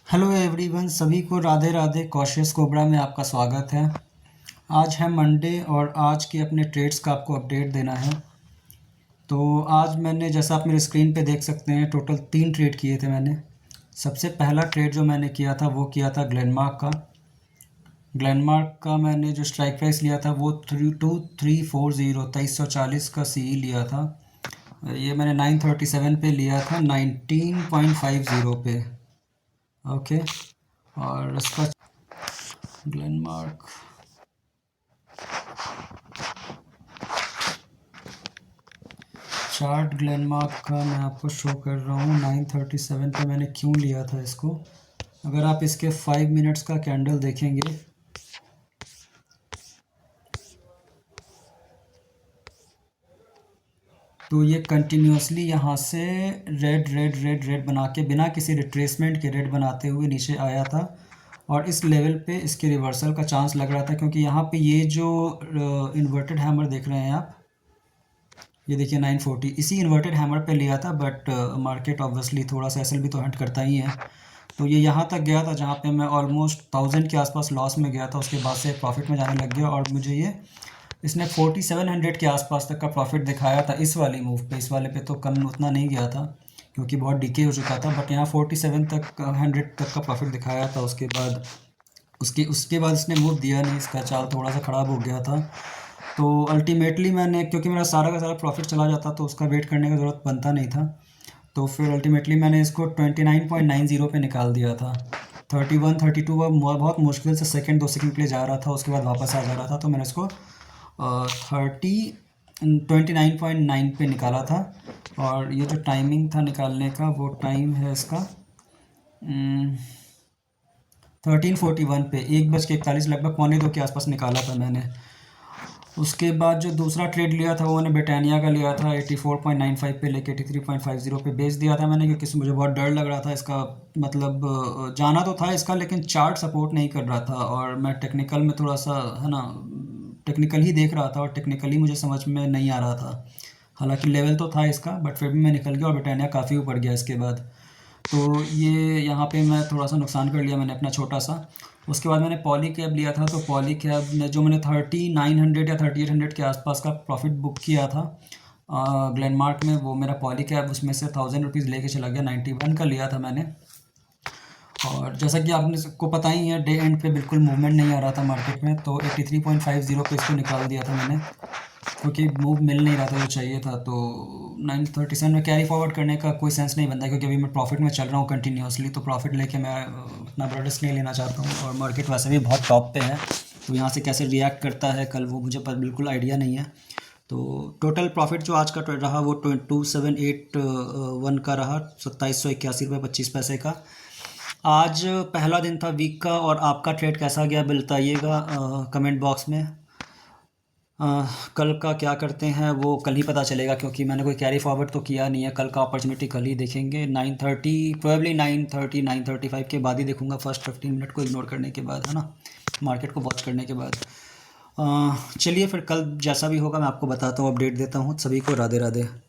Hello everyone, सभी को Radhe Radhe. Cautious cobra में आपका स्वागत है। आज है मंडे और आज के अपने ट्रेड्स का आपको अपडेट देना है। तो आज मैंने, जैसा आप मेरे स्क्रीन पे देख सकते हैं, टोटल 3 ट्रेड किए थे मैंने। सबसे पहला ट्रेड जो मैंने किया था वो किया था ग्लेनमार्क का। ग्लेनमार्क का मैंने जो स्ट्राइक प्राइस लिया था वो 2340 का सी लिया था। ये मैंने 937 पे लिया था, 19.50 पे। ओके, और इसका ग्लेनमार्क चार्ट, ग्लेनमार्क का मैं आपको शो कर रहा हूँ। 937 पे मैंने क्यों लिया था इसको। अगर आप इसके 5 मिनट्स का कैंडल देखेंगे तो ये कंटिन्यूसली यहाँ से रेड रेड रेड रेड बना के, बिना किसी रिट्रेसमेंट के रेड बनाते हुए नीचे आया था। और इस लेवल पे इसके रिवर्सल का चांस लग रहा था, क्योंकि यहाँ पे ये जो इन्वर्टेड हैमर देख रहे हैं आप, ये देखिए 940, इसी इन्वर्टेड हैमर पे लिया था। बट मार्केट ऑब्वियसली थोड़ा सा एसएलबी तो हट करता ही है। तो ये यहाँ तक गया था जहाँ पे मैं ऑलमोस्ट 1000 के आसपास लॉस में गया था। उसके बाद से प्रॉफिट में जाने लग गया और मुझे ये इसने 4700 के आसपास तक का प्रॉफिट दिखाया था इस वाली मूव पे। इस वाले पे तो कम उतना नहीं गया था क्योंकि बहुत डिके हो चुका था, बट यहाँ 4700 तक का प्रॉफिट दिखाया था। उसके बाद इसने मूव दिया नहीं, इसका चाल थोड़ा सा ख़राब हो गया था। तो अल्टीमेटली मैंने, क्योंकि मेरा सारा का सारा प्रॉफिट चला जाता तो उसका वेट करने की ज़रूरत बनता नहीं था, तो फिर अल्टीमेटली मैंने इसको 29.90 पे निकाल दिया था। 31 32 पर बहुत मुश्किल से सेकंड 2 सेकंड के लिए जा रहा था, उसके बाद वापस आ जा रहा था। तो मैंने इसको 29.9 पे निकाला था। और ये जो टाइमिंग था निकालने का, वो टाइम है इसका 13:41 पे, 1:41 लगभग 1:45 के आसपास निकाला था मैंने। उसके बाद जो दूसरा ट्रेड लिया था वो मैंने ब्रिटानिया का लिया था। 84.95 पे लेके 83.50 पे बेच दिया था मैंने, क्योंकि इसमें मुझे बहुत डर लग रहा था। इसका मतलब जाना तो था इसका, लेकिन चार्ट सपोर्ट नहीं कर रहा था। और मैं टेक्निकल में थोड़ा सा, है ना, टेक्निकल ही देख रहा था और टेक्निकली मुझे समझ में नहीं आ रहा था। हालांकि लेवल तो था इसका, बट फिर भी मैं निकल गया और ब्रिटानिया काफ़ी ऊपर गया इसके बाद। तो ये यहाँ पे मैं थोड़ा सा नुकसान कर लिया मैंने अपना छोटा सा। उसके बाद मैंने पॉली कैब लिया था। तो पॉली कैब में जो मैंने 3900 या 3800 के आसपास का प्रॉफिट बुक किया था ग्लेनमार्क में, वो मेरा पॉली कैब उसमें से 1000 रुपीज़ लेके चला गया। 91 का लिया था मैंने। और जैसा कि आपने को पता ही है, डे एंड पे बिल्कुल मूवमेंट नहीं आ रहा था मार्केट में, तो 83.50 पे इसको निकाल दिया था मैंने, क्योंकि मूव मिल नहीं रहा था जो चाहिए था। तो 937 में कैरी फॉरवर्ड करने का कोई सेंस नहीं बनता, क्योंकि अभी मैं प्रॉफिट में चल रहा हूँ कंटिन्यूसली। तो प्रॉफिट लेके मैं इतना बड़ा रिस्क नहीं लेना चाहता हूँ, और मार्केट वैसे भी बहुत टॉप पे है, तो यहाँ से कैसे रिएक्ट करता है कल वो मुझे पर बिल्कुल आइडिया नहीं है। तो टोटल प्रॉफिट जो आज का रहा वो 2781 का रहा, 2781.25 का। आज पहला दिन था वीक का, और आपका ट्रेड कैसा गया बताइएगा कमेंट बॉक्स में। कल का क्या करते हैं वो कल ही पता चलेगा, क्योंकि मैंने कोई कैरी फॉरवर्ड तो किया नहीं है। कल का अपॉर्चुनिटी कल ही देखेंगे। 9:30 प्रोबेबली 9:30 9:35 के बाद ही देखूंगा, फर्स्ट 15 मिनट को इग्नोर करने के बाद, है ना, मार्केट को वॉच करने के बाद। चलिए फिर कल जैसा भी होगा मैं आपको बताता हूँ, अपडेट देता हूँ। सभी को राधे राधे।